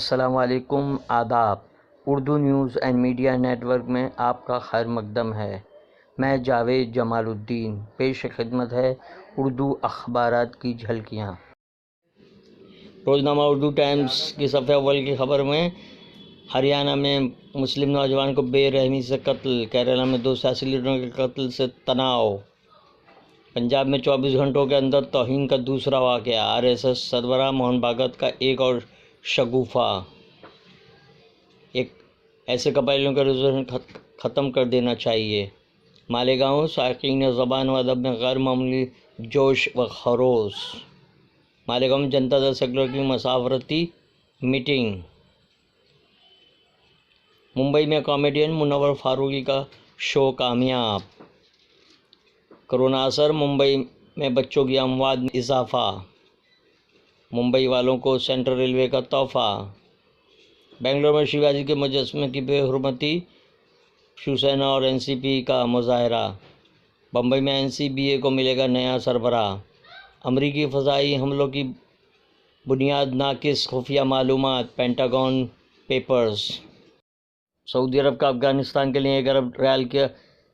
السلام علیکم، آداب۔ Urdu news and media network میں آپ کا خیر مقدم ہے۔ میں جاوید جمال الدین، پیش خدمت ہے اردو اخبارات کی جھلکیاں۔ روزنامہ اردو ٹائمز کی صفحہ اول کی خبر میں ہریانہ میں مسلم نوجوان کو بے رحمی سے قتل، کیرالہ میں 2 سیاسی لیڈروں کے قتل سے تناؤ، پنجاب میں 24 گھنٹوں کے اندر توہین کا دوسرا واقعہ، RSS سربراہ موہن بھاگوت کا ایک اور شگوفہ، ایسے قبائلیوں کا ریزرویشن ختم کر دینا چاہیے، مالیگاؤں شائقین زبان و ادب میں غیر معمولی جوش و خروش، مالیگاؤں میں جنتا دل سیکولر کی مشاورتی میٹنگ، ممبئی میں کامیڈین منور فاروقی کا شو کامیاب، کرونا اثر، ممبئی میں بچوں کی اموات میں اضافہ، ممبئی والوں کو سینٹرل ریلوے کا تحفہ، بنگلور میں شیواجی کے مجسمے کی بے حرمتی، شیوسینا اور NCP کا مظاہرہ، بمبئی میں NCBA کو ملے گا نیا سربراہ، امریکی فضائی حملوں کی بنیاد ناقص خفیہ معلومات، پینٹاگون پیپرز، سعودی عرب کا افغانستان کے لیے 1 ارب ریال کی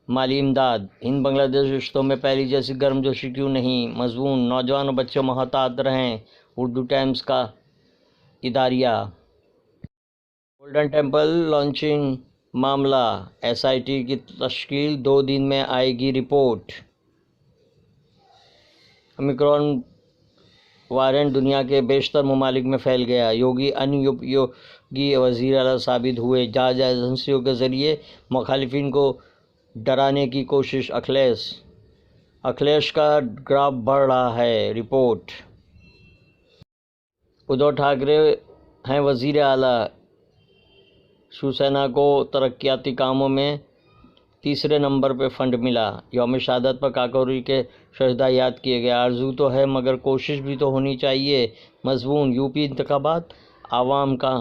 مالی امداد، ہند بنگلہ دیش رشتوں میں پہلی جیسی گرم جوشی کیوں نہیں، مضمون، نوجوان اور بچے محتاط رہیں، اردو ٹائمز کا اداریہ، گولڈن ٹیمپل لانچنگ معاملہ، SIT کی تشکیل، 2 دن میں آئے گی رپورٹ، اومیکرون وائرنٹ دنیا کے بیشتر ممالک میں پھیل گیا، یوگی ان یوگی وزیر اعلیٰ ثابت ہوئے، جعلی ایجنسیوں کے ذریعے مخالفین کو ڈرانے کی کوشش، اکھلیش کا گراف بڑھ رہا ہے، رپورٹ، ادھو ٹھاکرے ہیں وزیر اعلیٰ، شیوسینا کو ترقیاتی کاموں میں 3 نمبر پہ فنڈ ملا، یوم شہادت پر کاکوری کے شہدا یاد کیے گئے، آرزو تو ہے مگر کوشش بھی تو ہونی چاہیے، مضمون، UP انتخابات عوام کا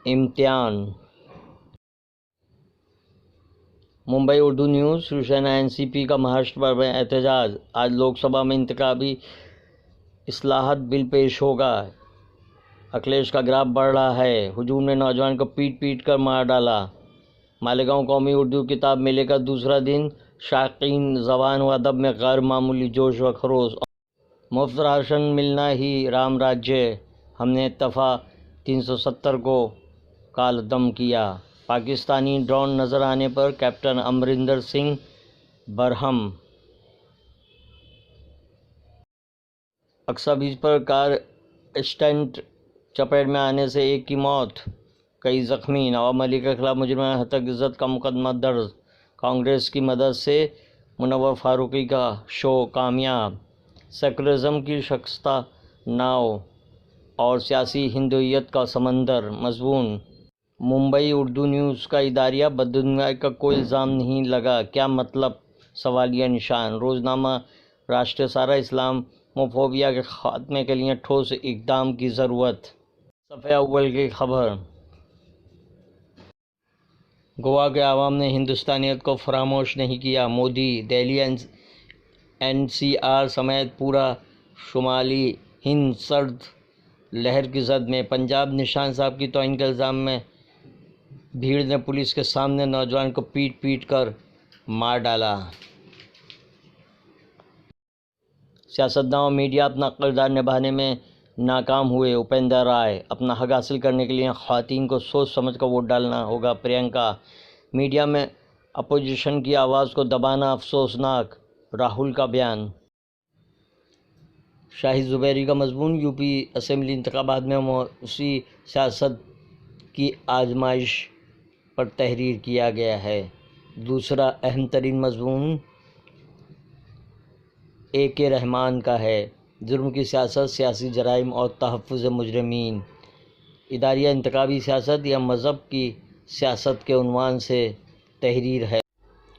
امتحان، ممبئی اردو نیوز، شیوسینا NCP کا مہاراشٹر میں احتجاج، آج لوک سبھا میں انتخابی اصلاحات بل پیش ہوگا، اکھلیش کا گراف بڑھ رہا ہے، ہجوم نے نوجوان کو پیٹ پیٹ کر مار ڈالا، مالیگاؤں قومی اردو کتاب میلے کا دوسرا دن، شائقین زبان و ادب میں غیر معمولی جوش و خروش، مفت راشن ملنا ہی رام راجیہ، ہم نے دفعہ 370 کو کالعدم کیا، پاکستانی ڈرون نظر آنے پر کیپٹن امرندر سنگھ برہم، اقصی بیچ پر کار اسٹنٹ چپیٹ میں آنے سے 1 کی موت، کئی زخمی، نواب ملک کے خلاف مجرمانہ ہتک عزت کا مقدمہ درج، کانگریس کی مدد سے منور فاروقی کا شو کامیاب، سیکولرزم کی شکستہ ناؤ اور سیاسی ہندویت کا سمندر، مضمون، ممبئی اردو نیوز کا اداریہ، بدعنوانی کا کوئی الزام نہیں لگا، کیا مطلب، سوالیہ نشان، روزنامہ راشٹریہ سہارا، اسلاموفوبیا کے خاتمے کے لیے ٹھوس اقدام کی ضرورت، صفحہ اول کی خبر، گوا کے عوام نے ہندوستانیت کو فراموش نہیں کیا، مودی، دہلی NCR سمیت پورا شمالی ہند سرد لہر کی زد میں، پنجاب، نشان صاحب کی توہین کے الزام میں بھیڑ نے پولیس کے سامنے نوجوان کو پیٹ پیٹ کر مار ڈالا، سیاستداں اور میڈیا اپنا کردار نبھانے میں ناکام ہوئے، اپیندر رائے، اپنا حق حاصل کرنے کے لیے خواتین کو سوچ سمجھ کر ووٹ ڈالنا ہوگا، پرینکا، میڈیا میں اپوزیشن کی آواز کو دبانا افسوسناک، راہل کا بیان، شاہد زبیری کا مضمون، UP اسمبلی انتخابات میں موثی سیاست کی آزمائش پر تحریر کیا گیا ہے، دوسرا اہم ترین مضمون AK رحمان کا ہے، جرم کی سیاست، سیاسی جرائم اور تحفظ مجرمین، اداریہ انتخابی سیاست یا مذہب کی سیاست کے عنوان سے تحریر ہے،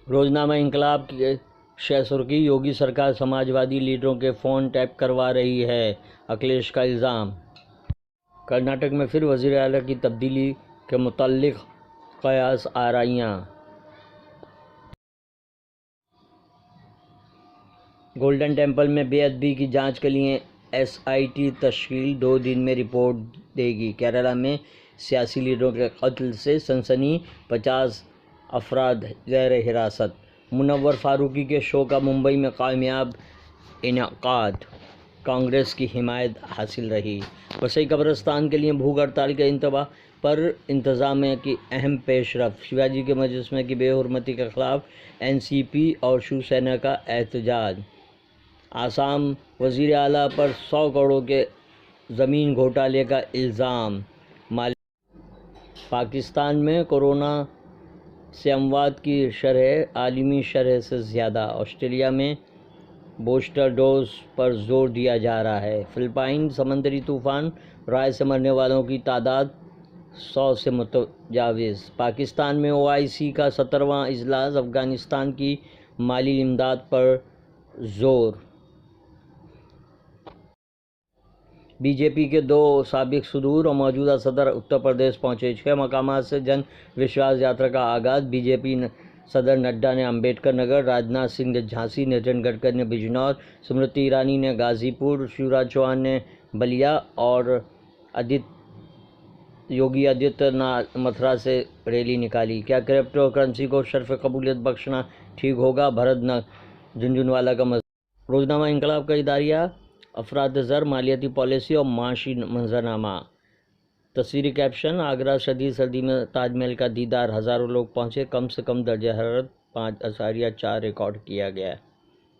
روزنامہ انقلاب کے شہ سرخی، یوگی سرکار سماج وادی لیڈروں کے فون ٹیپ کروا رہی ہے، اکھلیش کا الزام، کرناٹک میں پھر وزیر اعلیٰ کی تبدیلی کے متعلق قیاس آرائیاں، گولڈن ٹیمپل میں بے ادبی کی جانچ کے لیے SIT تشکیل، 2 دن میں رپورٹ دے گی، کیرالہ میں سیاسی لیڈروں کے قتل سے سنسنی، 50 افراد زیر حراست۔ منور فاروقی کے شو کا ممبئی میں کامیاب انعقاد، کانگریس کی حمایت حاصل رہی۔ وسیع قبرستان کے لیے بھوک ہڑتال کے انتباہ پر انتظامیہ کی اہم پیش رفت، شیواجی کے مجسمے کی بے حرمتی کے خلاف این سی پی اور شیو سینا کا احتجاج۔ آسام وزیر اعلیٰ پر 100 کروڑ کے زمین گھوٹالے کا الزام۔ پاکستان میں کورونا سے اموات کی شرح عالمی شرح سے زیادہ، آسٹریلیا میں بوسٹر ڈوز پر زور دیا جا رہا ہے۔ فلپائن سمندری طوفان رائے سے مرنے والوں کی تعداد 100 سے متجاوز۔ پاکستان میں OIC کا 17واں اجلاس، افغانستان کی مالی امداد پر زور۔ بی جے پی کے 2 سابق صدور اور موجودہ صدر اتر پردیش پہنچے، 6 مقامات سے جن وشواس یاترا کا آغاز۔ بی جے پی صدر نڈا نے امبیڈکر نگر، راجناتھ سنگھ نے جھانسی، نتن گڈکری نے بجنور، اسمرتی ایرانی نے غازی پور، شیوراج چوہان نے بلیا اور یوگی آدتیہ ناتھ متھرا سے ریلی نکالی۔ کیا کرپٹو کرنسی کو شرف قبولیت بخشنا ٹھیک ہوگا؟ بھرت جھنجھونوالا کا مضمون۔ روزنامہ انقلاب کا اداریہ، افراط زر، مالیاتی پالیسی اور معاشی منظرنامہ۔ تصویری کیپشن: آگرہ شدید سردی میں تاج محل کا دیدار، ہزاروں لوگ پہنچے، کم سے کم درجہ حرارت 5.4 ریکارڈ کیا گیا۔